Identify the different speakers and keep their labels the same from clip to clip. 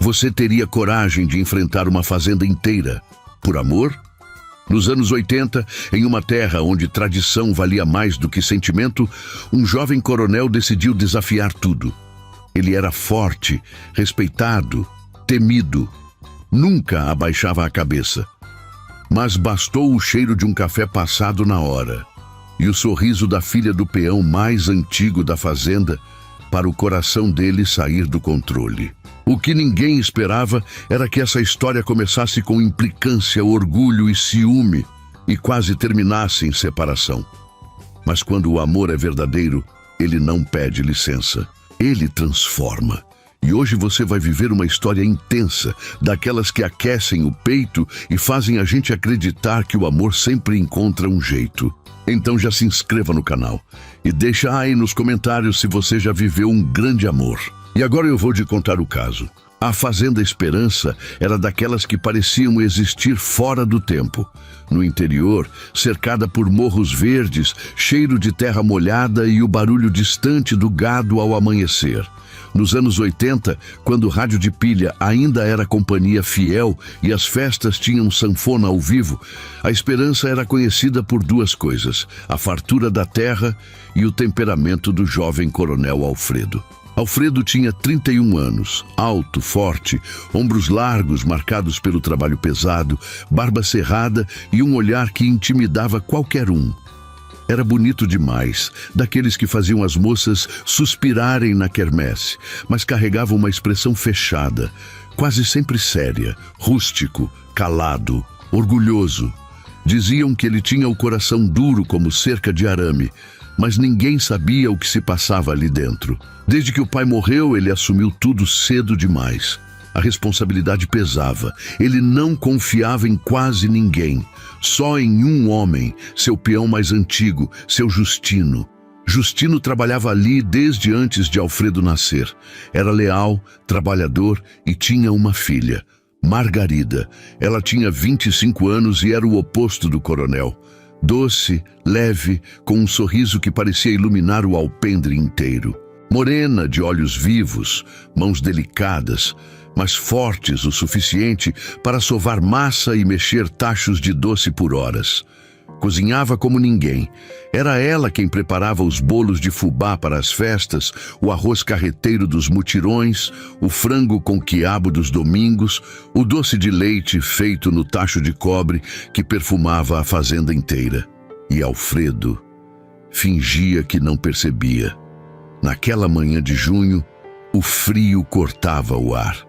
Speaker 1: Você teria coragem de enfrentar uma fazenda inteira por amor? Nos anos 80, em uma terra onde tradição valia mais do que sentimento, um jovem coronel decidiu desafiar tudo. Ele era forte, respeitado, temido. Nunca abaixava a cabeça. Mas bastou o cheiro de um café passado na hora e o sorriso da filha do peão mais antigo da fazenda para o coração dele sair do controle. O que ninguém esperava era que essa história começasse com implicância, orgulho e ciúme e quase terminasse em separação. Mas quando o amor é verdadeiro, ele não pede licença. Ele transforma. E hoje você vai viver uma história intensa, daquelas que aquecem o peito e fazem a gente acreditar que o amor sempre encontra um jeito. Então já se inscreva no canal e deixa aí nos comentários se você já viveu um grande amor. E agora eu vou te contar o caso. A Fazenda Esperança era daquelas que pareciam existir fora do tempo. No interior, cercada por morros verdes, cheiro de terra molhada e o barulho distante do gado ao amanhecer. Nos anos 80, quando o rádio de pilha ainda era companhia fiel e as festas tinham sanfona ao vivo, a Esperança era conhecida por duas coisas: a fartura da terra e o temperamento do jovem coronel Alfredo. Alfredo tinha 31 anos, alto, forte, ombros largos marcados pelo trabalho pesado, barba cerrada e um olhar que intimidava qualquer um. Era bonito demais, daqueles que faziam as moças suspirarem na quermesse, mas carregava uma expressão fechada, quase sempre séria, rústico, calado, orgulhoso. Diziam que ele tinha o coração duro como cerca de arame, mas ninguém sabia o que se passava ali dentro. Desde que o pai morreu, ele assumiu tudo cedo demais. A responsabilidade pesava. Ele não confiava em quase ninguém. Só em um homem, seu peão mais antigo, seu Justino. Justino trabalhava ali desde antes de Alfredo nascer. Era leal, trabalhador e tinha uma filha, Margarida. Ela tinha 25 anos e era o oposto do coronel. Doce, leve, com um sorriso que parecia iluminar o alpendre inteiro. Morena, de olhos vivos, mãos delicadas, mas fortes o suficiente para sovar massa e mexer tachos de doce por horas. Cozinhava como ninguém. Era ela quem preparava os bolos de fubá para as festas, o arroz carreteiro dos mutirões, o frango com quiabo dos domingos, o doce de leite feito no tacho de cobre que perfumava a fazenda inteira. E Alfredo fingia que não percebia. Naquela manhã de junho, o frio cortava o ar.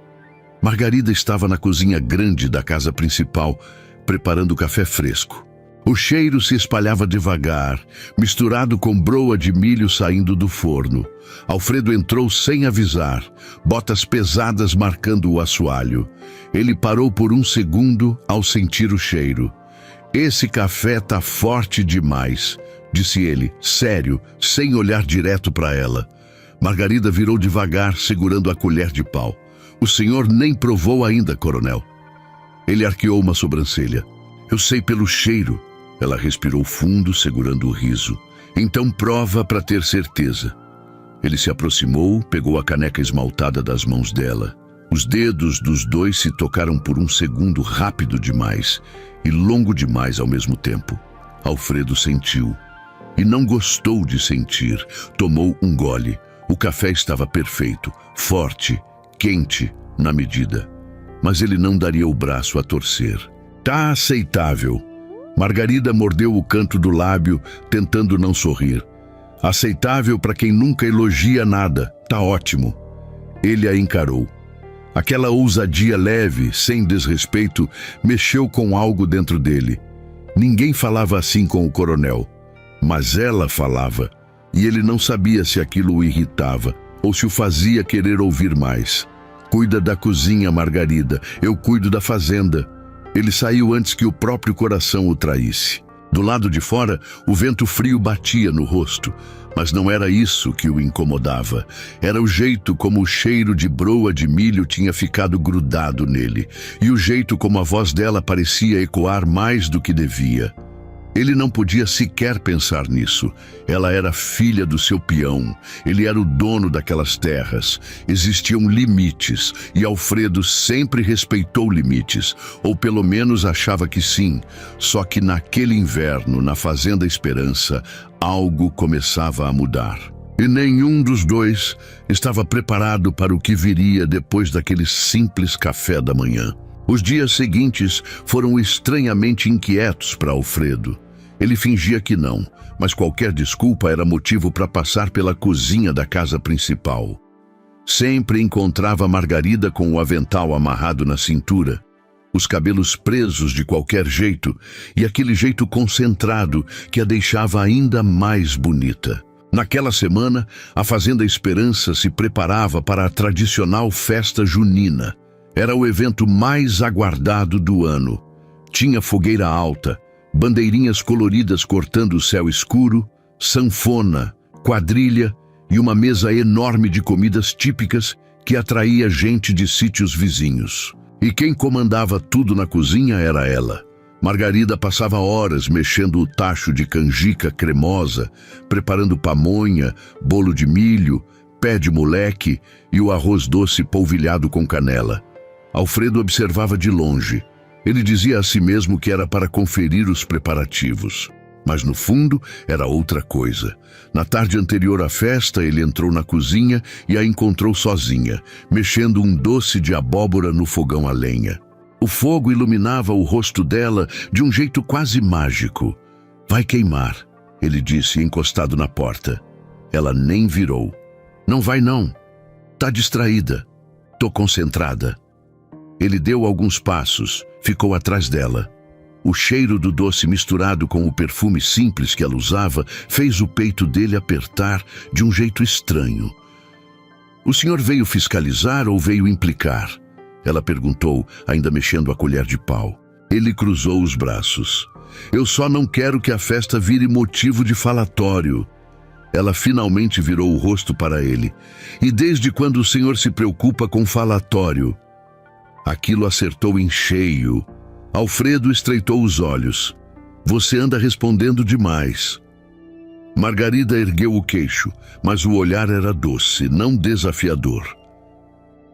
Speaker 1: Margarida estava na cozinha grande da casa principal, preparando café fresco. O cheiro se espalhava devagar, misturado com broa de milho saindo do forno. Alfredo entrou sem avisar, botas pesadas marcando o assoalho. Ele parou por um segundo ao sentir o cheiro. "Esse café tá forte demais", disse ele, sério, sem olhar direto para ela. Margarida virou devagar, segurando a colher de pau. "O senhor nem provou ainda, coronel." Ele arqueou uma sobrancelha. "Eu sei pelo cheiro." Ela respirou fundo, segurando o riso. "Então prova para ter certeza." Ele se aproximou, pegou a caneca esmaltada das mãos dela. Os dedos dos dois se tocaram por um segundo, rápido demais e longo demais ao mesmo tempo. Alfredo sentiu. E não gostou de sentir. Tomou um gole. O café estava perfeito, forte, quente, na medida. Mas ele não daria o braço a torcer. "Tá aceitável." Margarida mordeu o canto do lábio, tentando não sorrir. "Aceitável para quem nunca elogia nada. Tá ótimo." Ele a encarou. Aquela ousadia leve, sem desrespeito, mexeu com algo dentro dele. Ninguém falava assim com o coronel. Mas ela falava, e ele não sabia se aquilo o irritava ou se o fazia querer ouvir mais. "Cuida da cozinha, Margarida. Eu cuido da fazenda." Ele saiu antes que o próprio coração o traísse. Do lado de fora, o vento frio batia no rosto, mas não era isso que o incomodava. Era o jeito como o cheiro de broa de milho tinha ficado grudado nele, e o jeito como a voz dela parecia ecoar mais do que devia. Ele não podia sequer pensar nisso. Ela era filha do seu peão. Ele era o dono daquelas terras. Existiam limites, e Alfredo sempre respeitou limites, ou pelo menos achava que sim. Só que naquele inverno, na Fazenda Esperança, algo começava a mudar. E nenhum dos dois estava preparado para o que viria depois daquele simples café da manhã. Os dias seguintes foram estranhamente inquietos para Alfredo. Ele fingia que não, mas qualquer desculpa era motivo para passar pela cozinha da casa principal. Sempre encontrava Margarida com o avental amarrado na cintura, os cabelos presos de qualquer jeito e aquele jeito concentrado que a deixava ainda mais bonita. Naquela semana, a Fazenda Esperança se preparava para a tradicional festa junina. Era o evento mais aguardado do ano. Tinha fogueira alta, bandeirinhas coloridas cortando o céu escuro, sanfona, quadrilha e uma mesa enorme de comidas típicas que atraía gente de sítios vizinhos. E quem comandava tudo na cozinha era ela. Margarida passava horas mexendo o tacho de canjica cremosa, preparando pamonha, bolo de milho, pé de moleque e o arroz doce polvilhado com canela. Alfredo observava de longe. Ele dizia a si mesmo que era para conferir os preparativos. Mas no fundo era outra coisa. Na tarde anterior à festa, ele entrou na cozinha e a encontrou sozinha, mexendo um doce de abóbora no fogão a lenha. O fogo iluminava o rosto dela de um jeito quase mágico. "Vai queimar", ele disse, encostado na porta. Ela nem virou. "Não vai não. Tá distraída. Tô concentrada." Ele deu alguns passos, ficou atrás dela. O cheiro do doce misturado com o perfume simples que ela usava fez o peito dele apertar de um jeito estranho. "O senhor veio fiscalizar ou veio implicar?" Ela perguntou, ainda mexendo a colher de pau. Ele cruzou os braços. "Eu só não quero que a festa vire motivo de falatório." Ela finalmente virou o rosto para ele. "E desde quando o senhor se preocupa com falatório?" Aquilo acertou em cheio. Alfredo estreitou os olhos. "Você anda respondendo demais." Margarida ergueu o queixo, mas o olhar era doce, não desafiador.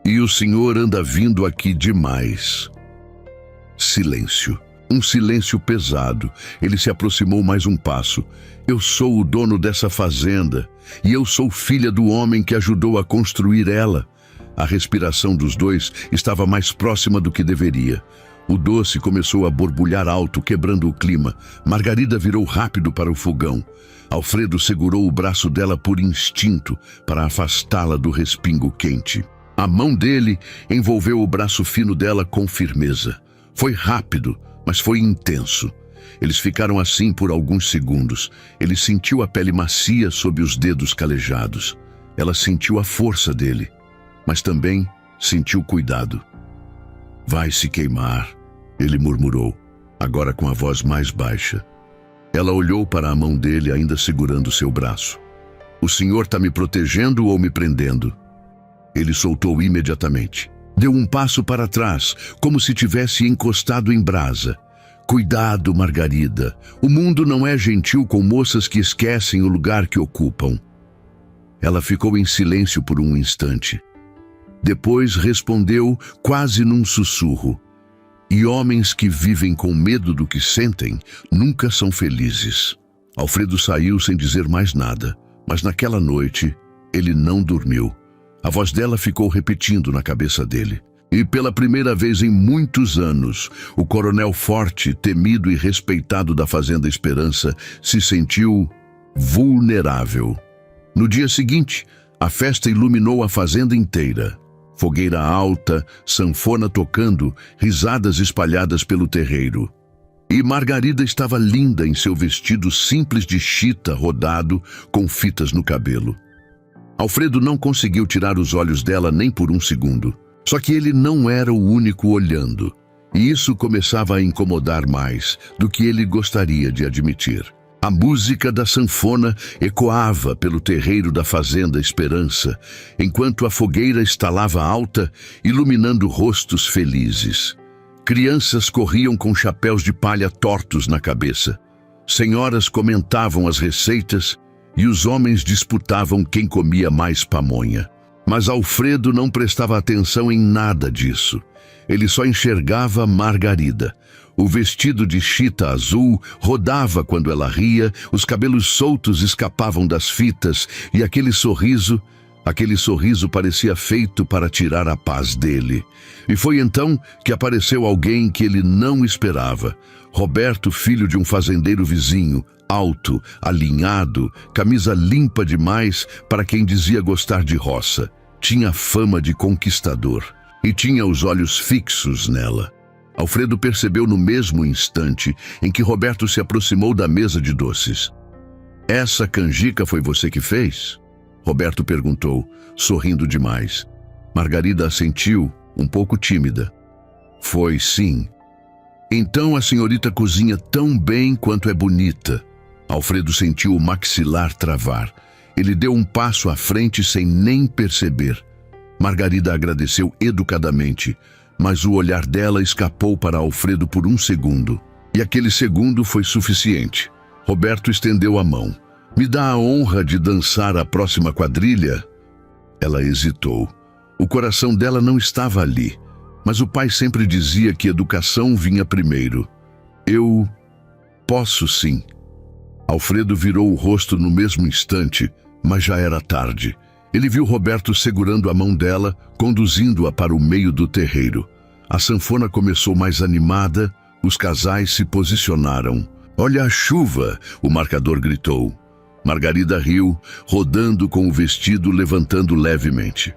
Speaker 1: "E o senhor anda vindo aqui demais." Silêncio. Um silêncio pesado. Ele se aproximou mais um passo. "Eu sou o dono dessa fazenda, e eu sou filha do homem que ajudou a construir ela." A respiração dos dois estava mais próxima do que deveria. O doce começou a borbulhar alto, quebrando o clima. Margarida virou rápido para o fogão. Alfredo segurou o braço dela por instinto para afastá-la do respingo quente. A mão dele envolveu o braço fino dela com firmeza. Foi rápido, mas foi intenso. Eles ficaram assim por alguns segundos. Ele sentiu a pele macia sob os dedos calejados. Ela sentiu a força dele, mas também sentiu cuidado. "Vai se queimar", ele murmurou, agora com a voz mais baixa. Ela olhou para a mão dele, ainda segurando seu braço. "O senhor está me protegendo ou me prendendo?" Ele soltou imediatamente. Deu um passo para trás, como se tivesse encostado em brasa. "Cuidado, Margarida. O mundo não é gentil com moças que esquecem o lugar que ocupam." Ela ficou em silêncio por um instante. Depois respondeu quase num sussurro. "E homens que vivem com medo do que sentem nunca são felizes." Alfredo saiu sem dizer mais nada, mas naquela noite ele não dormiu. A voz dela ficou repetindo na cabeça dele. E pela primeira vez em muitos anos, o coronel forte, temido e respeitado da Fazenda Esperança se sentiu vulnerável. No dia seguinte, a festa iluminou a fazenda inteira. Fogueira alta, sanfona tocando, risadas espalhadas pelo terreiro. E Margarida estava linda em seu vestido simples de chita rodado, com fitas no cabelo. Alfredo não conseguiu tirar os olhos dela nem por um segundo. Só que ele não era o único olhando. E isso começava a incomodar mais do que ele gostaria de admitir. A música da sanfona ecoava pelo terreiro da Fazenda Esperança, enquanto a fogueira estalava alta, iluminando rostos felizes. Crianças corriam com chapéus de palha tortos na cabeça. Senhoras comentavam as receitas e os homens disputavam quem comia mais pamonha. Mas Alfredo não prestava atenção em nada disso. Ele só enxergava Margarida. O vestido de chita azul rodava quando ela ria, os cabelos soltos escapavam das fitas e aquele sorriso parecia feito para tirar a paz dele. E foi então que apareceu alguém que ele não esperava. Roberto, filho de um fazendeiro vizinho, alto, alinhado, camisa limpa demais para quem dizia gostar de roça. Tinha fama de conquistador e tinha os olhos fixos nela. Alfredo percebeu no mesmo instante em que Roberto se aproximou da mesa de doces. "Essa canjica foi você que fez?" Roberto perguntou, sorrindo demais. Margarida assentiu, um pouco tímida. "Foi sim." "Então a senhorita cozinha tão bem quanto é bonita." Alfredo sentiu o maxilar travar. Ele deu um passo à frente sem nem perceber. Margarida agradeceu educadamente, mas o olhar dela escapou para Alfredo por um segundo. E aquele segundo foi suficiente. Roberto estendeu a mão. "Me dá a honra de dançar a próxima quadrilha?" Ela hesitou. O coração dela não estava ali, mas o pai sempre dizia que educação vinha primeiro. "Eu posso sim." Alfredo virou o rosto no mesmo instante, mas já era tarde. Ele viu Roberto segurando a mão dela, conduzindo-a para o meio do terreiro. A sanfona começou mais animada, os casais se posicionaram. "Olha a chuva!" o marcador gritou. Margarida riu, rodando com o vestido, levantando levemente.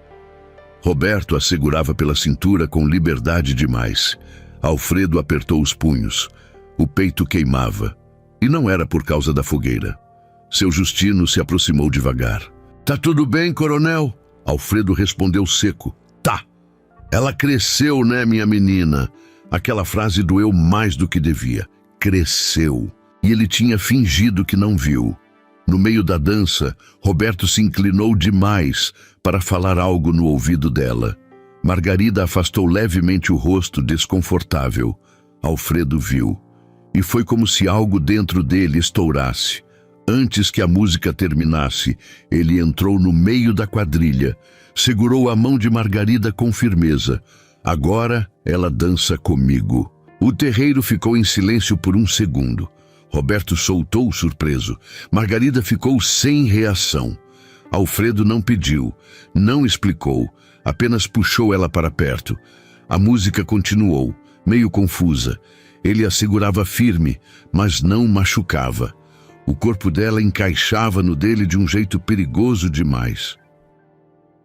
Speaker 1: Roberto a segurava pela cintura com liberdade demais. Alfredo apertou os punhos. O peito queimava. E não era por causa da fogueira. Seu Justino se aproximou devagar. "Tá tudo bem, coronel?" Alfredo respondeu seco. "Tá. Ela cresceu, né, minha menina?" Aquela frase doeu mais do que devia. Cresceu. E ele tinha fingido que não viu. No meio da dança, Roberto se inclinou demais para falar algo no ouvido dela. Margarida afastou levemente o rosto, desconfortável. Alfredo viu. E foi como se algo dentro dele estourasse. Antes que a música terminasse, ele entrou no meio da quadrilha, segurou a mão de Margarida com firmeza. "Agora ela dança comigo." O terreiro ficou em silêncio por um segundo. Roberto soltou surpreso. Margarida ficou sem reação. Alfredo não pediu, não explicou, apenas puxou ela para perto. A música continuou, meio confusa. Ele a segurava firme, mas não machucava. O corpo dela encaixava no dele de um jeito perigoso demais.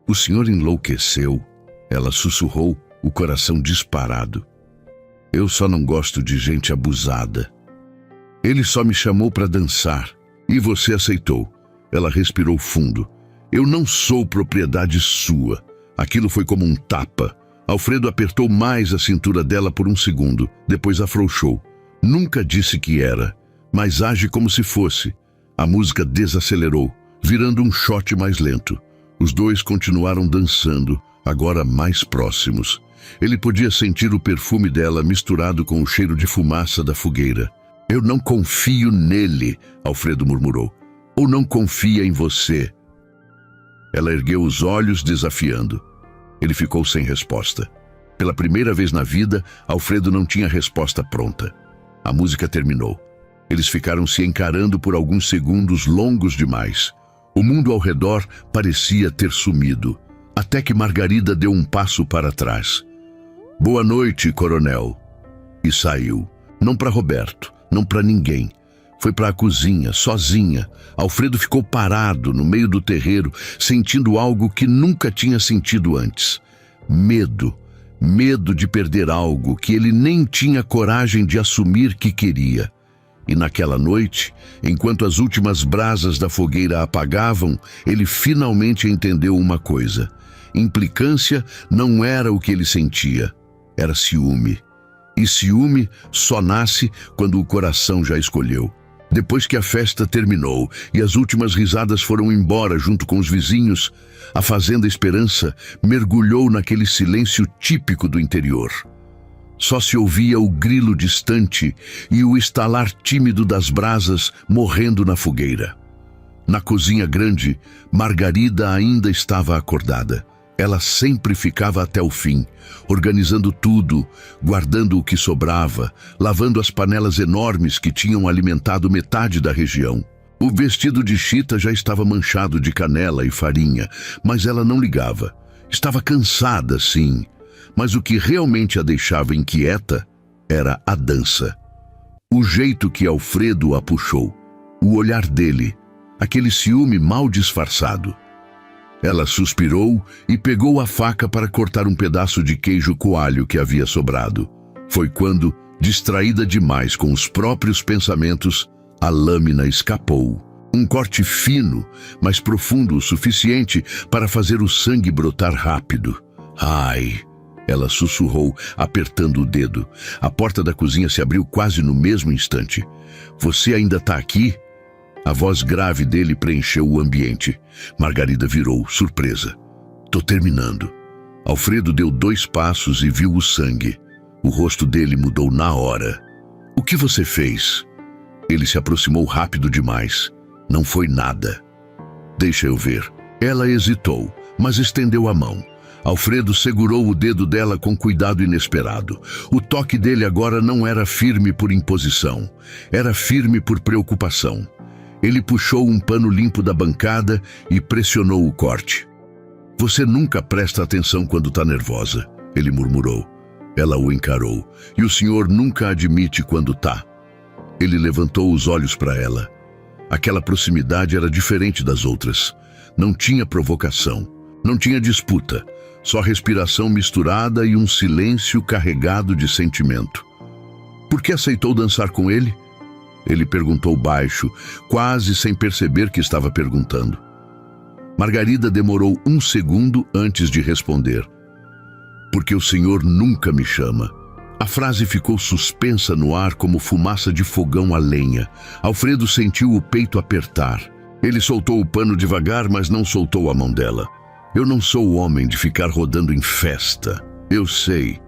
Speaker 1: "O senhor enlouqueceu?" Ela sussurrou, o coração disparado. "Eu só não gosto de gente abusada. Ele só me chamou para dançar. E você aceitou." Ela respirou fundo. "Eu não sou propriedade sua." Aquilo foi como um tapa. Alfredo apertou mais a cintura dela por um segundo, depois afrouxou. "Nunca disse que era, mas age como se fosse." A música desacelerou, virando um shot mais lento. Os dois continuaram dançando, agora mais próximos. Ele podia sentir o perfume dela misturado com o cheiro de fumaça da fogueira. "Eu não confio nele", Alfredo murmurou. "Ou não confia em você?" Ela ergueu os olhos, desafiando. Ele ficou sem resposta. Pela primeira vez na vida, Alfredo não tinha resposta pronta. A música terminou. Eles ficaram se encarando por alguns segundos longos demais. O mundo ao redor parecia ter sumido, até que Margarida deu um passo para trás. "Boa noite, coronel." E saiu. Não para Roberto, não para ninguém. Foi para a cozinha, sozinha. Alfredo ficou parado no meio do terreiro, sentindo algo que nunca tinha sentido antes. Medo. Medo de perder algo que ele nem tinha coragem de assumir que queria. E naquela noite, enquanto as últimas brasas da fogueira apagavam, ele finalmente entendeu uma coisa. Implicância não era o que ele sentia, era ciúme. E ciúme só nasce quando o coração já escolheu. Depois que a festa terminou e as últimas risadas foram embora junto com os vizinhos, a Fazenda Esperança mergulhou naquele silêncio típico do interior. Só se ouvia o grilo distante e o estalar tímido das brasas morrendo na fogueira. Na cozinha grande, Margarida ainda estava acordada. Ela sempre ficava até o fim, organizando tudo, guardando o que sobrava, lavando as panelas enormes que tinham alimentado metade da região. O vestido de Chita já estava manchado de canela e farinha, mas ela não ligava. Estava cansada, sim, mas o que realmente a deixava inquieta era a dança. O jeito que Alfredo a puxou, o olhar dele, aquele ciúme mal disfarçado. Ela suspirou e pegou a faca para cortar um pedaço de queijo coalho que havia sobrado. Foi quando, distraída demais com os próprios pensamentos, a lâmina escapou. Um corte fino, mas profundo o suficiente para fazer o sangue brotar rápido. Ai! Ela sussurrou, apertando o dedo. A porta da cozinha se abriu quase no mesmo instante. Você ainda está aqui? A voz grave dele preencheu o ambiente. Margarida virou, surpresa. Tô terminando. Alfredo deu 2 passos e viu o sangue. O rosto dele mudou na hora. O que você fez? Ele se aproximou rápido demais. Não foi nada. Deixa eu ver. Ela hesitou, mas estendeu a mão. Alfredo segurou o dedo dela com cuidado inesperado. O toque dele agora não era firme por imposição. Era firme por preocupação. Ele puxou um pano limpo da bancada e pressionou o corte. Você nunca presta atenção quando está nervosa, ele murmurou. Ela o encarou. E o senhor nunca admite quando tá. Ele levantou os olhos para ela. Aquela proximidade era diferente das outras. Não tinha provocação, não tinha disputa, só respiração misturada e um silêncio carregado de sentimento. Por que aceitou dançar com ele? Ele perguntou baixo, quase sem perceber que estava perguntando. Margarida demorou 1 segundo antes de responder. Porque o senhor nunca me chama. A frase ficou suspensa no ar como fumaça de fogão a lenha. Alfredo sentiu o peito apertar. Ele soltou o pano devagar, mas não soltou a mão dela. Eu não sou o homem de ficar rodando em festa. Eu sei.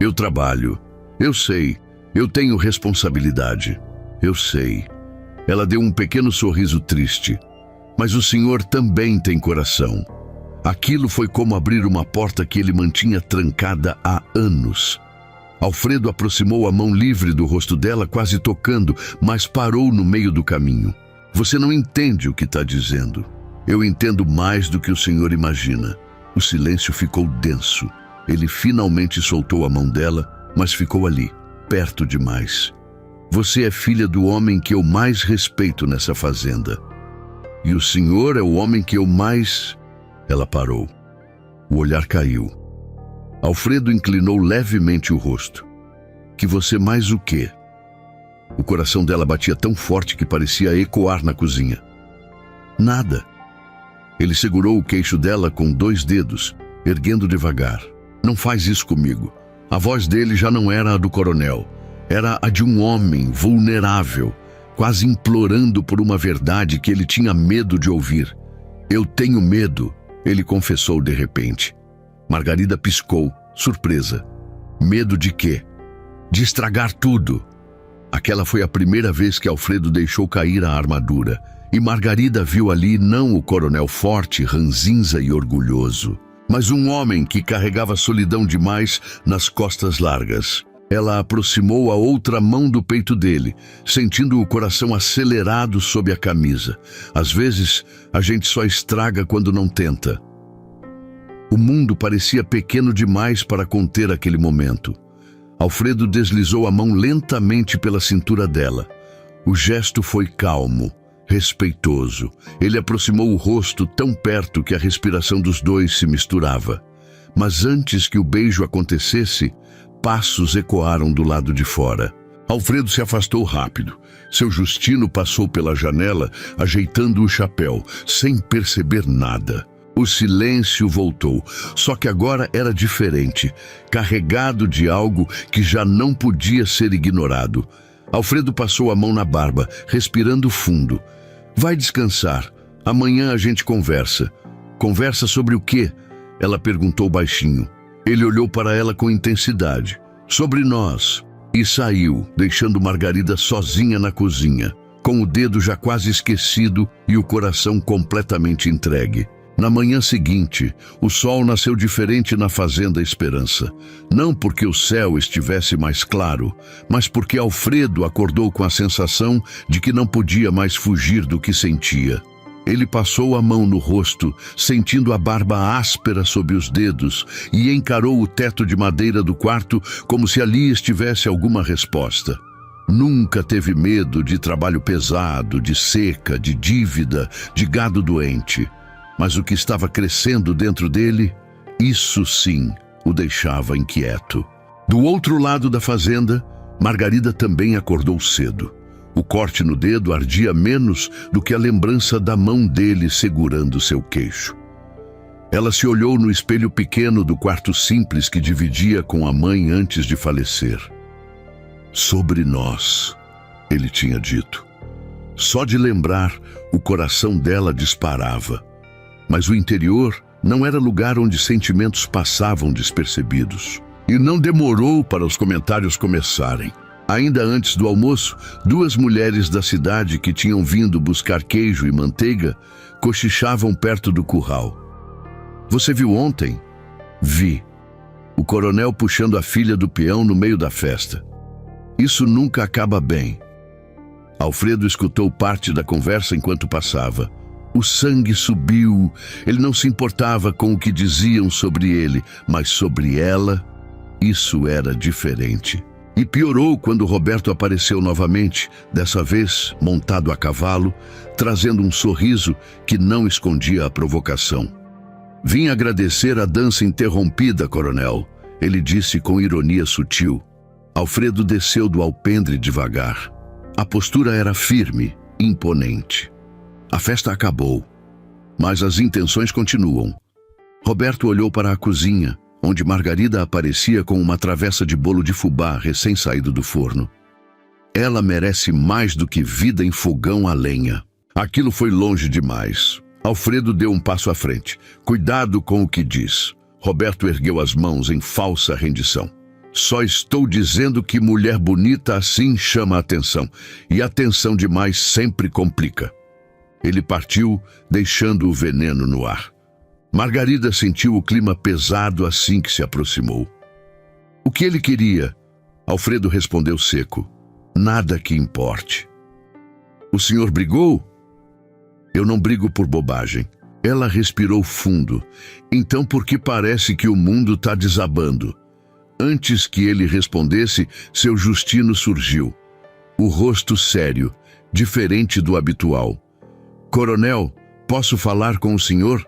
Speaker 1: Eu trabalho. Eu sei. Eu tenho responsabilidade. Eu sei. Ela deu um pequeno sorriso triste. Mas o senhor também tem coração. Aquilo foi como abrir uma porta que ele mantinha trancada há anos. Alfredo aproximou a mão livre do rosto dela, quase tocando, mas parou no meio do caminho. Você não entende o que está dizendo. Eu entendo mais do que o senhor imagina. O silêncio ficou denso. Ele finalmente soltou a mão dela, mas ficou ali, perto demais. Você é filha do homem que eu mais respeito nessa fazenda. E o senhor é o homem que eu mais... Ela parou. O olhar caiu. Alfredo inclinou levemente o rosto. Que você mais o quê? O coração dela batia tão forte que parecia ecoar na cozinha. Nada. Ele segurou o queixo dela com 2 dedos, erguendo devagar. Não faz isso comigo. A voz dele já não era a do coronel. Era a de um homem vulnerável, quase implorando por uma verdade que ele tinha medo de ouvir. Eu tenho medo, ele confessou de repente. Margarida piscou, surpresa. Medo de quê? De estragar tudo. Aquela foi a primeira vez que Alfredo deixou cair a armadura, e Margarida viu ali não o coronel forte, ranzinza e orgulhoso, mas um homem que carregava solidão demais nas costas largas. Ela aproximou a outra mão do peito dele, sentindo o coração acelerado sob a camisa. Às vezes, a gente só estraga quando não tenta. O mundo parecia pequeno demais para conter aquele momento. Alfredo deslizou a mão lentamente pela cintura dela. O gesto foi calmo, respeitoso. Ele aproximou o rosto tão perto que a respiração dos dois se misturava. Mas antes que o beijo acontecesse, passos ecoaram do lado de fora. Alfredo se afastou rápido. Seu Justino passou pela janela, ajeitando o chapéu, sem perceber nada. O silêncio voltou, só que agora era diferente, carregado de algo que já não podia ser ignorado. Alfredo passou a mão na barba, respirando fundo. Vai descansar. Amanhã a gente conversa. Conversa sobre o quê? Ela perguntou baixinho. Ele olhou para ela com intensidade. Sobre nós. E saiu, deixando Margarida sozinha na cozinha, com o dedo já quase esquecido e o coração completamente entregue. Na manhã seguinte, o sol nasceu diferente na Fazenda Esperança. Não porque o céu estivesse mais claro, mas porque Alfredo acordou com a sensação de que não podia mais fugir do que sentia. Ele passou a mão no rosto, sentindo a barba áspera sob os dedos, e encarou o teto de madeira do quarto como se ali estivesse alguma resposta. Nunca teve medo de trabalho pesado, de seca, de dívida, de gado doente. Mas o que estava crescendo dentro dele, isso sim o deixava inquieto. Do outro lado da fazenda, Margarida também acordou cedo. O corte no dedo ardia menos do que a lembrança da mão dele segurando seu queixo. Ela se olhou no espelho pequeno do quarto simples que dividia com a mãe antes de falecer. Sobre nós, ele tinha dito. Só de lembrar, o coração dela disparava. Mas o interior não era lugar onde sentimentos passavam despercebidos. E não demorou para os comentários começarem. Ainda antes do almoço, duas mulheres da cidade que tinham vindo buscar queijo e manteiga cochichavam perto do curral. Você viu ontem? Vi. O coronel puxando a filha do peão no meio da festa. Isso nunca acaba bem. Alfredo escutou parte da conversa enquanto passava. O sangue subiu. Ele não se importava com o que diziam sobre ele, mas sobre ela, isso era diferente. E piorou quando Roberto apareceu novamente, dessa vez montado a cavalo, trazendo um sorriso que não escondia a provocação. Vim agradecer a dança interrompida, coronel, ele disse com ironia sutil. Alfredo desceu do alpendre devagar. A postura era firme, imponente. A festa acabou, mas as intenções continuam. Roberto olhou para a cozinha, onde Margarida aparecia com uma travessa de bolo de fubá recém-saído do forno. Ela merece mais do que vida em fogão a lenha. Aquilo foi longe demais. Alfredo deu um passo à frente. Cuidado com o que diz. Roberto ergueu as mãos em falsa rendição. Só estou dizendo que mulher bonita assim chama a atenção. E atenção demais sempre complica. Ele partiu, deixando o veneno no ar. Margarida sentiu o clima pesado assim que se aproximou. O que ele queria? Alfredo respondeu seco. Nada que importe. O senhor brigou? Eu não brigo por bobagem. Ela respirou fundo. Então por que parece que o mundo está desabando? Antes que ele respondesse, seu Justino surgiu. O rosto sério, diferente do habitual. Coronel, posso falar com o senhor?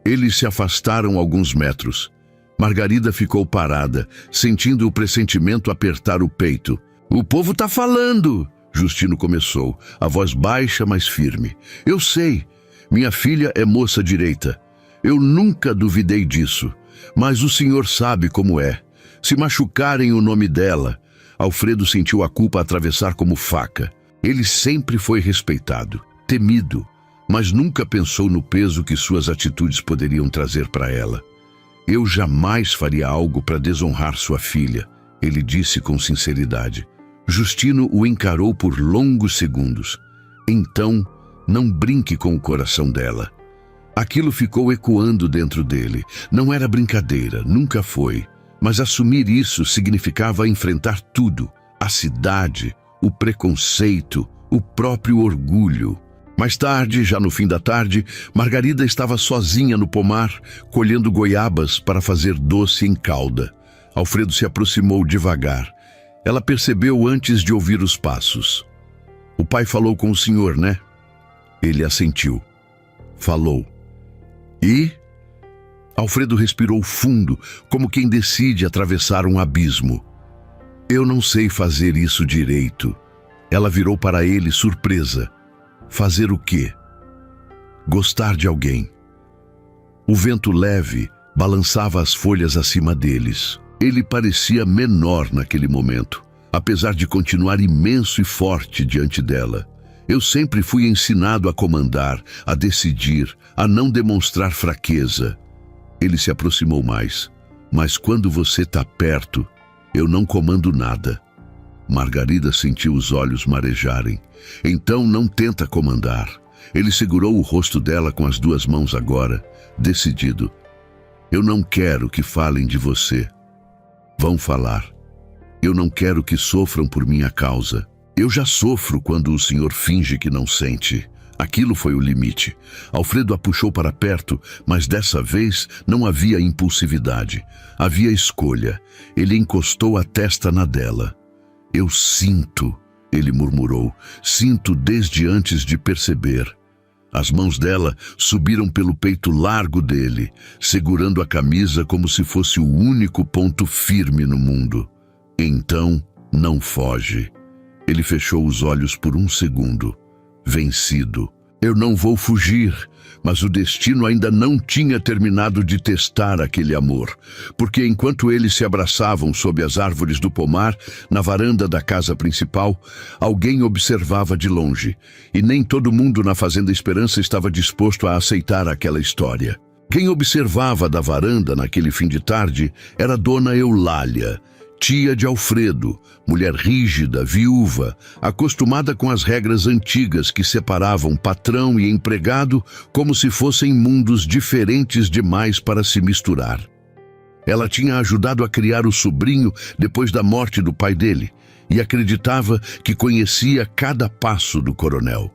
Speaker 1: Eles se afastaram alguns metros. Margarida ficou parada, sentindo o pressentimento apertar o peito. O povo tá falando, Justino começou, a voz baixa, mas firme. Eu sei, minha filha é moça direita. Eu nunca duvidei disso, mas o senhor sabe como é. Se machucarem o nome dela, Alfredo sentiu a culpa atravessar como faca. Ele sempre foi respeitado, temido, mas nunca pensou no peso que suas atitudes poderiam trazer para ela. Eu jamais faria algo para desonrar sua filha, ele disse com sinceridade. Justino o encarou por longos segundos. Então, não brinque com o coração dela. Aquilo ficou ecoando dentro dele. Não era brincadeira, nunca foi. Mas assumir isso significava enfrentar tudo. A cidade, o preconceito, o próprio orgulho. Mais tarde, já no fim da tarde, Margarida estava sozinha no pomar, colhendo goiabas para fazer doce em calda. Alfredo se aproximou devagar. Ela percebeu antes de ouvir os passos. O pai falou com o senhor, né? Ele assentiu. Falou. E? Alfredo respirou fundo, como quem decide atravessar um abismo. Eu não sei fazer isso direito. Ela virou para ele surpresa. Fazer o quê? Gostar de alguém. O vento leve balançava as folhas acima deles. Ele parecia menor naquele momento, apesar de continuar imenso e forte diante dela. Eu sempre fui ensinado a comandar, a decidir, a não demonstrar fraqueza. Ele se aproximou mais. Mas quando você está perto, Eu não comando nada. Margarida sentiu os olhos marejarem. Então não tenta comandar. Ele segurou o rosto dela com as duas mãos agora, decidido. Eu não quero que falem de você. Vão falar. Eu não quero que sofram por minha causa. Eu já sofro quando o senhor finge que não sente. Aquilo foi o limite. Alfredo a puxou para perto, mas dessa vez não havia impulsividade. Havia escolha. Ele encostou a testa na dela. Eu sinto, ele murmurou. Sinto desde antes de perceber. As mãos dela subiram pelo peito largo dele, segurando a camisa como se fosse o único ponto firme no mundo. Então, não foge. Ele fechou os olhos por um segundo. Vencido. Eu não vou fugir, mas o destino ainda não tinha terminado de testar aquele amor, porque enquanto eles se abraçavam sob as árvores do pomar, na varanda da casa principal, alguém observava de longe, e nem todo mundo na Fazenda Esperança estava disposto a aceitar aquela história. Quem observava da varanda naquele fim de tarde era Dona Eulália, tia de Alfredo, mulher rígida, viúva, acostumada com as regras antigas que separavam patrão e empregado como se fossem mundos diferentes demais para se misturar. Ela tinha ajudado a criar o sobrinho depois da morte do pai dele e acreditava que conhecia cada passo do coronel.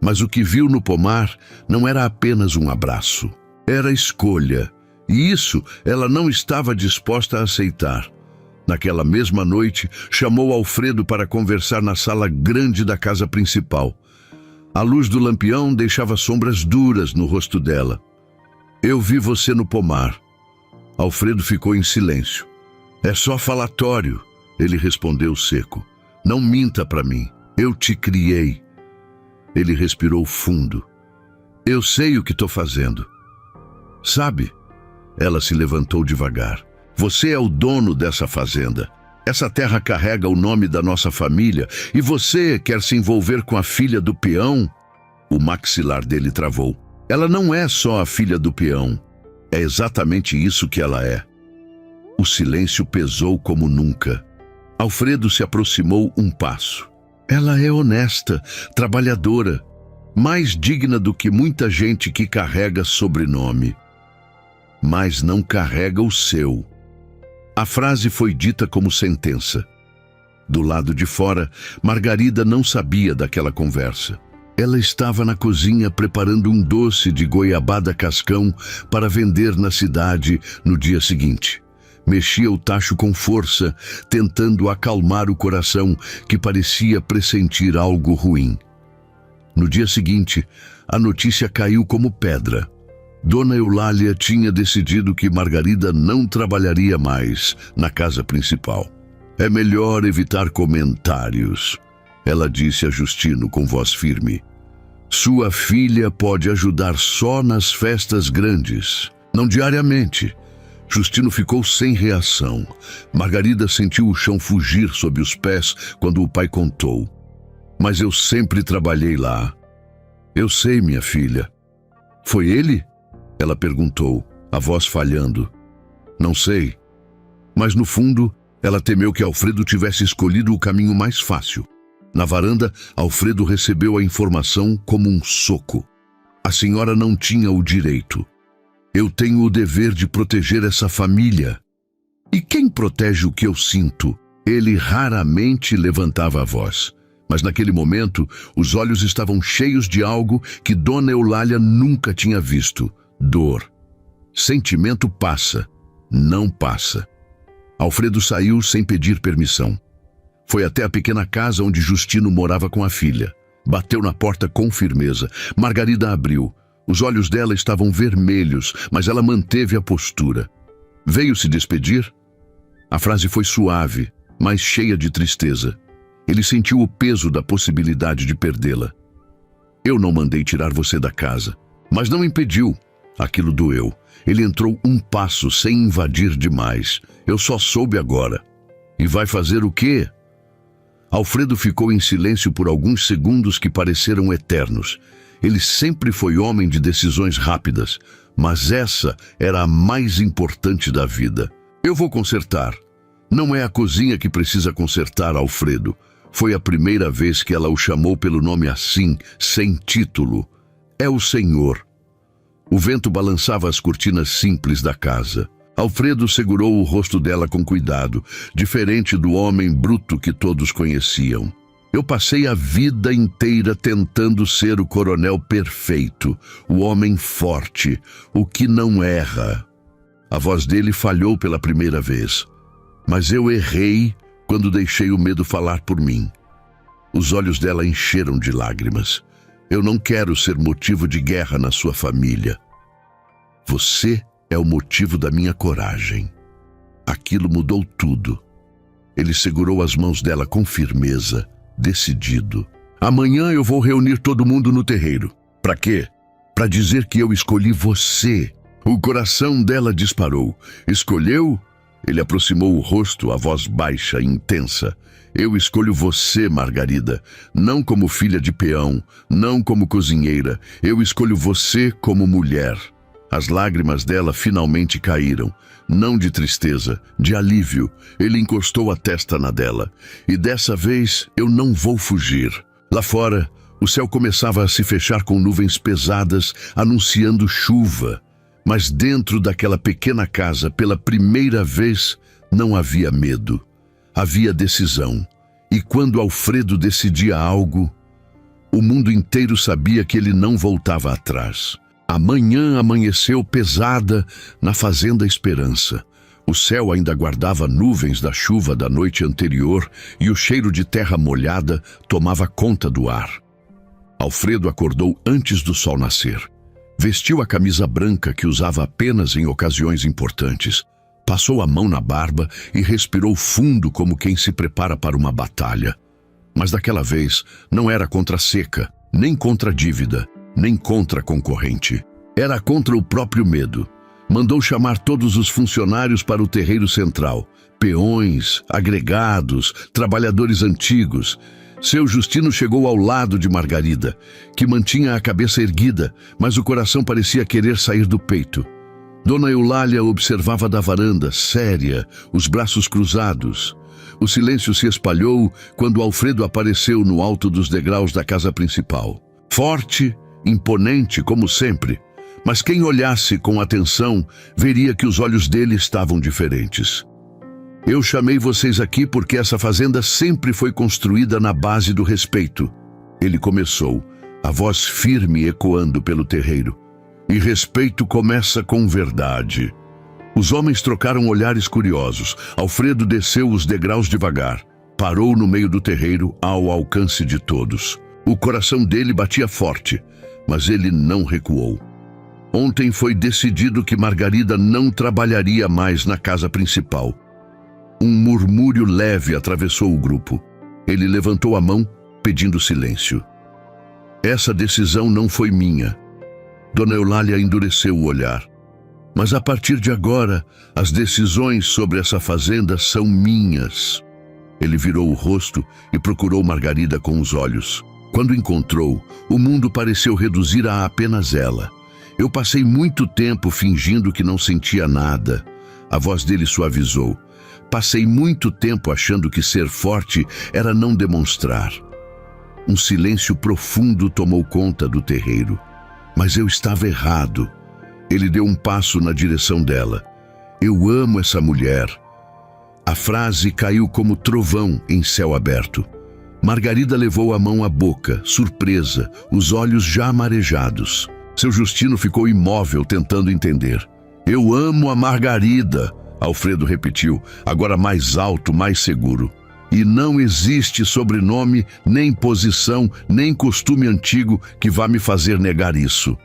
Speaker 1: Mas o que viu no pomar não era apenas um abraço, era escolha, e isso ela não estava disposta a aceitar. Naquela mesma noite, chamou Alfredo para conversar na sala grande da casa principal. A luz do lampião deixava sombras duras no rosto dela. Eu vi você no pomar. Alfredo ficou em silêncio. É só falatório, ele respondeu seco. Não minta para mim, eu te criei. Ele respirou fundo. Eu sei o que estou fazendo. Sabe? Ela se levantou devagar. Você é o dono dessa fazenda. Essa terra carrega o nome da nossa família e você quer se envolver com a filha do peão? O maxilar dele travou. Ela não é só a filha do peão. É exatamente isso que ela é. O silêncio pesou como nunca. Alfredo se aproximou um passo. Ela é honesta, trabalhadora, mais digna do que muita gente que carrega sobrenome. Mas não carrega o seu. A frase foi dita como sentença. Do lado de fora, Margarida não sabia daquela conversa. Ela estava na cozinha preparando um doce de goiabada cascão para vender na cidade no dia seguinte. Mexia o tacho com força, tentando acalmar o coração que parecia pressentir algo ruim. No dia seguinte, a notícia caiu como pedra. Dona Eulália tinha decidido que Margarida não trabalharia mais na casa principal. É melhor evitar comentários, ela disse a Justino com voz firme. Sua filha pode ajudar só nas festas grandes, não diariamente. Justino ficou sem reação. Margarida sentiu o chão fugir sob os pés quando o pai contou. Mas eu sempre trabalhei lá. Eu sei, minha filha. Foi ele? Ela perguntou, a voz falhando. Não sei. Mas no fundo, ela temeu que Alfredo tivesse escolhido o caminho mais fácil. Na varanda, Alfredo recebeu a informação como um soco. A senhora não tinha o direito. Eu tenho o dever de proteger essa família. E quem protege o que eu sinto? Ele raramente levantava a voz. Mas naquele momento, os olhos estavam cheios de algo que Dona Eulália nunca tinha visto. Dor. Sentimento passa, não passa. Alfredo saiu sem pedir permissão. Foi até a pequena casa onde Justino morava com a filha. Bateu na porta com firmeza. Margarida abriu. Os olhos dela estavam vermelhos, mas ela manteve a postura. Veio se despedir? A frase foi suave, mas cheia de tristeza. Ele sentiu o peso da possibilidade de perdê-la. Eu não mandei tirar você da casa, mas não impediu. Aquilo doeu. Ele entrou um passo sem invadir demais. Eu só soube agora. E vai fazer o quê? Alfredo ficou em silêncio por alguns segundos que pareceram eternos. Ele sempre foi homem de decisões rápidas, mas essa era a mais importante da vida. Eu vou consertar. Não é a cozinha que precisa consertar, Alfredo. Foi a primeira vez que ela o chamou pelo nome assim, sem título. É o Senhor. O vento balançava as cortinas simples da casa. Alfredo segurou o rosto dela com cuidado, diferente do homem bruto que todos conheciam. Eu passei a vida inteira tentando ser o coronel perfeito, o homem forte, o que não erra. A voz dele falhou pela primeira vez, mas eu errei quando deixei o medo falar por mim. Os olhos dela encheram de lágrimas. Eu não quero ser motivo de guerra na sua família. Você é o motivo da minha coragem. Aquilo mudou tudo. Ele segurou as mãos dela com firmeza, decidido. Amanhã eu vou reunir todo mundo no terreiro. Para quê? Para dizer que eu escolhi você. O coração dela disparou. Escolheu? Ele aproximou o rosto, a voz baixa e intensa. Eu escolho você, Margarida, não como filha de peão, não como cozinheira. Eu escolho você como mulher. As lágrimas dela finalmente caíram, não de tristeza, de alívio. Ele encostou a testa na dela. E dessa vez eu não vou fugir. Lá fora, o céu começava a se fechar com nuvens pesadas, anunciando chuva. Mas dentro daquela pequena casa, pela primeira vez, não havia medo. Havia decisão. E quando Alfredo decidia algo, o mundo inteiro sabia que ele não voltava atrás. A manhã amanheceu pesada na Fazenda Esperança. O céu ainda guardava nuvens da chuva da noite anterior e o cheiro de terra molhada tomava conta do ar. Alfredo acordou antes do sol nascer. Vestiu a camisa branca que usava apenas em ocasiões importantes. Passou a mão na barba e respirou fundo como quem se prepara para uma batalha. Mas daquela vez não era contra a seca, nem contra a dívida, nem contra a concorrente. Era contra o próprio medo. Mandou chamar todos os funcionários para o terreiro central. Peões, agregados, trabalhadores antigos. Seu Justino chegou ao lado de Margarida, que mantinha a cabeça erguida, mas o coração parecia querer sair do peito. Dona Eulália observava da varanda, séria, os braços cruzados. O silêncio se espalhou quando Alfredo apareceu no alto dos degraus da casa principal. Forte, imponente como sempre, mas quem olhasse com atenção veria que os olhos dele estavam diferentes. Eu chamei vocês aqui porque essa fazenda sempre foi construída na base do respeito. Ele começou, a voz firme ecoando pelo terreiro. E respeito começa com verdade. Os homens trocaram olhares curiosos. Alfredo desceu os degraus devagar. Parou no meio do terreiro, ao alcance de todos. O coração dele batia forte, mas ele não recuou. Ontem foi decidido que Margarida não trabalharia mais na casa principal. Um murmúrio leve atravessou o grupo. Ele levantou a mão, pedindo silêncio. Essa decisão não foi minha. Dona Eulália endureceu o olhar. Mas a partir de agora, as decisões sobre essa fazenda são minhas. Ele virou o rosto e procurou Margarida com os olhos. Quando encontrou, o mundo pareceu reduzir a apenas ela. Eu passei muito tempo fingindo que não sentia nada. A voz dele suavizou. Passei muito tempo achando que ser forte era não demonstrar. Um silêncio profundo tomou conta do terreiro. Mas eu estava errado. Ele deu um passo na direção dela. Eu amo essa mulher. A frase caiu como trovão em céu aberto. Margarida levou a mão à boca, surpresa, os olhos já marejados. Seu Justino ficou imóvel, tentando entender. Eu amo a Margarida, Alfredo repetiu, agora mais alto, mais seguro. E não existe sobrenome, nem posição, nem costume antigo que vá me fazer negar isso.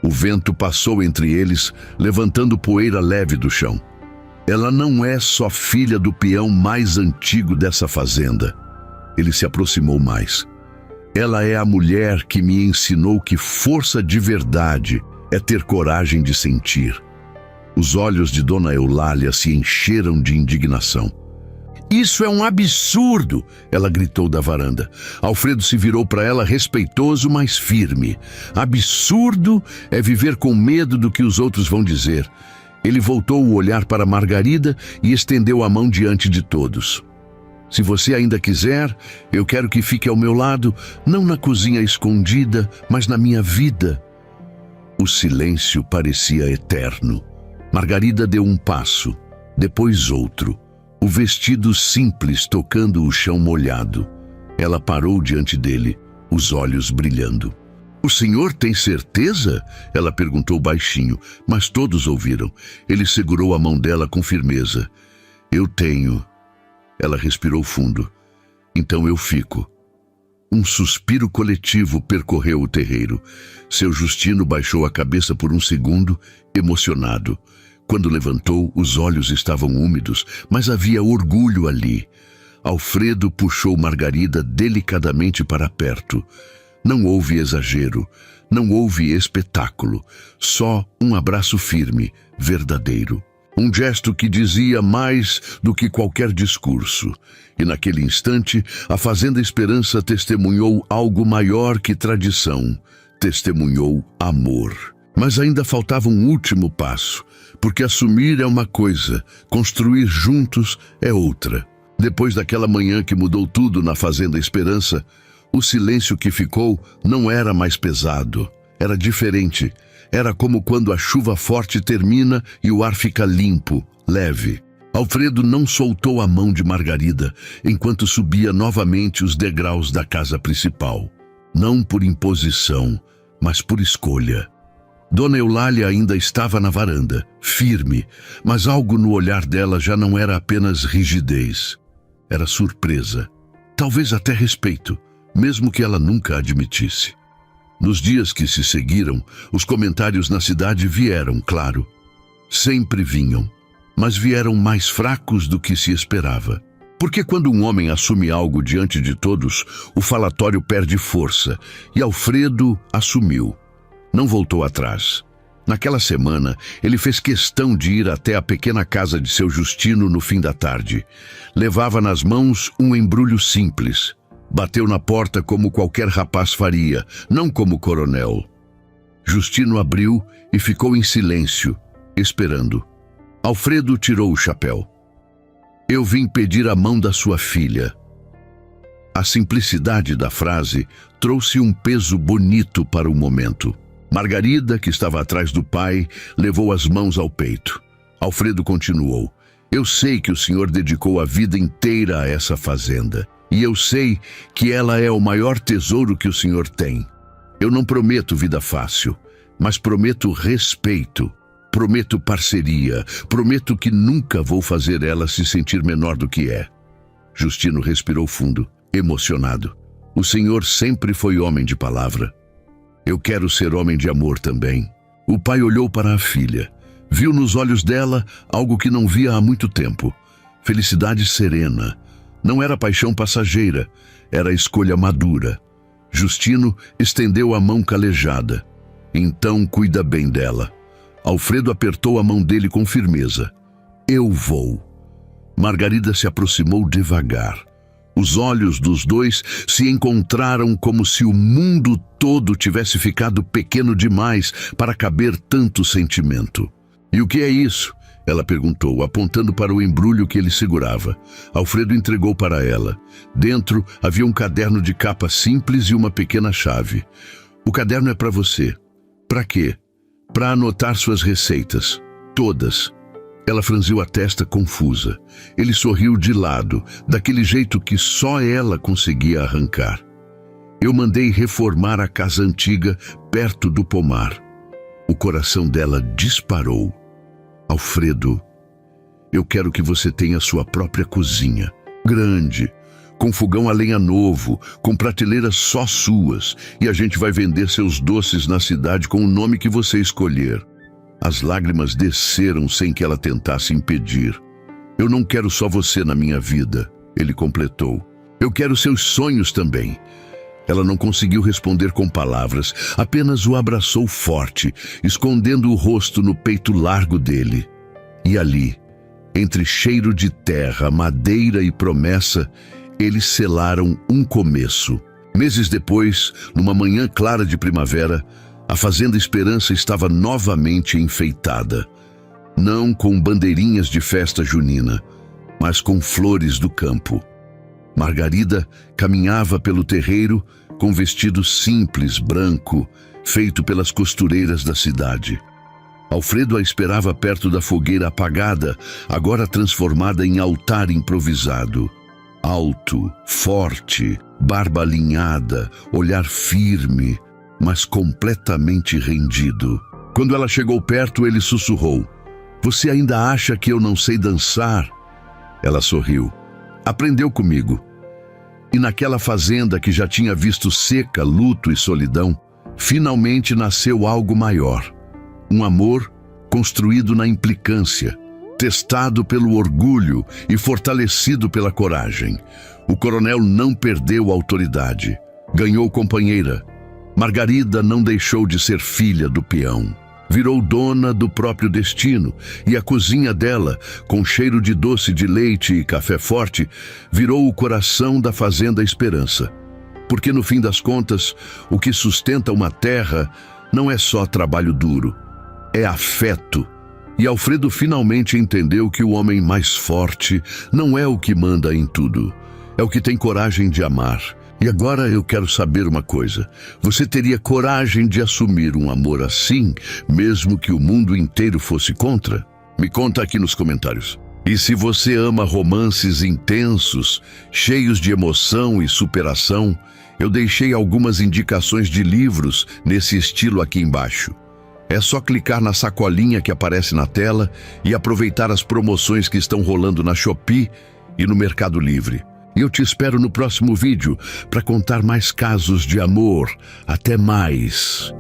Speaker 1: O vento passou entre eles, levantando poeira leve do chão. Ela não é só filha do peão mais antigo dessa fazenda. Ele se aproximou mais. Ela é a mulher que me ensinou que força de verdade é ter coragem de sentir. Os olhos de Dona Eulália se encheram de indignação. Isso é um absurdo, ela gritou da varanda. Alfredo se virou para ela respeitoso, mas firme. Absurdo é viver com medo do que os outros vão dizer. Ele voltou o olhar para Margarida e estendeu a mão diante de todos. Se você ainda quiser, eu quero que fique ao meu lado, não na cozinha escondida, mas na minha vida. O silêncio parecia eterno. Margarida deu um passo, depois outro, o vestido simples tocando o chão molhado. Ela parou diante dele, os olhos brilhando. "O senhor tem certeza?" Ela perguntou baixinho, mas todos ouviram. Ele segurou a mão dela com firmeza. "Eu tenho." Ela respirou fundo. "Então eu fico." Um suspiro coletivo percorreu o terreiro. Seu Justino baixou a cabeça por um segundo, emocionado. Quando levantou, os olhos estavam úmidos, mas havia orgulho ali. Alfredo puxou Margarida delicadamente para perto. Não houve exagero, não houve espetáculo, só um abraço firme, verdadeiro. Um gesto que dizia mais do que qualquer discurso. E naquele instante, a Fazenda Esperança testemunhou algo maior que tradição. Testemunhou amor. Mas ainda faltava um último passo, porque assumir é uma coisa, construir juntos é outra. Depois daquela manhã que mudou tudo na Fazenda Esperança, o silêncio que ficou não era mais pesado, era diferente. Era como quando a chuva forte termina e o ar fica limpo, leve. Alfredo não soltou a mão de Margarida enquanto subia novamente os degraus da casa principal. Não por imposição, mas por escolha. Dona Eulália ainda estava na varanda, firme, mas algo no olhar dela já não era apenas rigidez. Era surpresa, talvez até respeito, mesmo que ela nunca admitisse. Nos dias que se seguiram, os comentários na cidade vieram, claro. Sempre vinham, mas vieram mais fracos do que se esperava. Porque quando um homem assume algo diante de todos, o falatório perde força, e Alfredo assumiu. Não voltou atrás. Naquela semana, ele fez questão de ir até a pequena casa de seu Justino no fim da tarde. Levava nas mãos um embrulho simples. Bateu na porta como qualquer rapaz faria, não como coronel. Justino abriu e ficou em silêncio, esperando. Alfredo tirou o chapéu. "Eu vim pedir a mão da sua filha." A simplicidade da frase trouxe um peso bonito para o momento. Margarida, que estava atrás do pai, levou as mãos ao peito. Alfredo continuou. "Eu sei que o senhor dedicou a vida inteira a essa fazenda. E eu sei que ela é o maior tesouro que o senhor tem. Eu não prometo vida fácil, mas prometo respeito, prometo parceria, prometo que nunca vou fazer ela se sentir menor do que é." Justino respirou fundo, emocionado. "O senhor sempre foi homem de palavra. Eu quero ser homem de amor também." O pai olhou para a filha. Viu nos olhos dela algo que não via há muito tempo. Felicidade serena. Não era paixão passageira, era escolha madura. Justino estendeu a mão calejada. "Então cuida bem dela." Alfredo apertou a mão dele com firmeza. "Eu vou." Margarida se aproximou devagar. Os olhos dos dois se encontraram como se o mundo todo tivesse ficado pequeno demais para caber tanto sentimento. "E o que é isso?" Ela perguntou, apontando para o embrulho que ele segurava. Alfredo entregou para ela. Dentro havia um caderno de capa simples e uma pequena chave. "O caderno é para você." "Para quê?" "Para anotar suas receitas. Todas." Ela franziu a testa confusa. Ele sorriu de lado, daquele jeito que só ela conseguia arrancar. "Eu mandei reformar a casa antiga perto do pomar." O coração dela disparou. "Alfredo, eu quero que você tenha sua própria cozinha. Grande, com fogão a lenha novo, com prateleiras só suas, e a gente vai vender seus doces na cidade com o nome que você escolher." As lágrimas desceram sem que ela tentasse impedir. "Eu não quero só você na minha vida," ele completou. "Eu quero seus sonhos também." Ela não conseguiu responder com palavras, apenas o abraçou forte, escondendo o rosto no peito largo dele. E ali, entre cheiro de terra, madeira e promessa, eles selaram um começo. Meses depois, numa manhã clara de primavera, a Fazenda Esperança estava novamente enfeitada. não com bandeirinhas de festa junina, mas com flores do campo. Margarida caminhava pelo terreiro com vestido simples, branco, feito pelas costureiras da cidade. Alfredo a esperava perto da fogueira apagada, agora transformada em altar improvisado. Alto, forte, barba alinhada, olhar firme, mas completamente rendido. Quando ela chegou perto, ele sussurrou: "Você ainda acha que eu não sei dançar?" Ela sorriu. "Aprendeu comigo." E naquela fazenda que já tinha visto seca, luto e solidão, finalmente nasceu algo maior. Um amor construído na implicância, testado pelo orgulho e fortalecido pela coragem. O coronel não perdeu a autoridade. Ganhou companheira. Margarida não deixou de ser filha do peão. Virou dona do próprio destino, e a cozinha dela, com cheiro de doce de leite e café forte, virou o coração da Fazenda Esperança. Porque no fim das contas, o que sustenta uma terra não é só trabalho duro, é afeto. E Alfredo finalmente entendeu que o homem mais forte não é o que manda em tudo, é o que tem coragem de amar. E agora eu quero saber uma coisa: você teria coragem de assumir um amor assim, mesmo que o mundo inteiro fosse contra? Me conta aqui nos comentários. E se você ama romances intensos, cheios de emoção e superação, eu deixei algumas indicações de livros nesse estilo aqui embaixo. É só clicar na sacolinha que aparece na tela e aproveitar as promoções que estão rolando na Shopee e no Mercado Livre. E eu te espero no próximo vídeo para contar mais casos de amor. Até mais!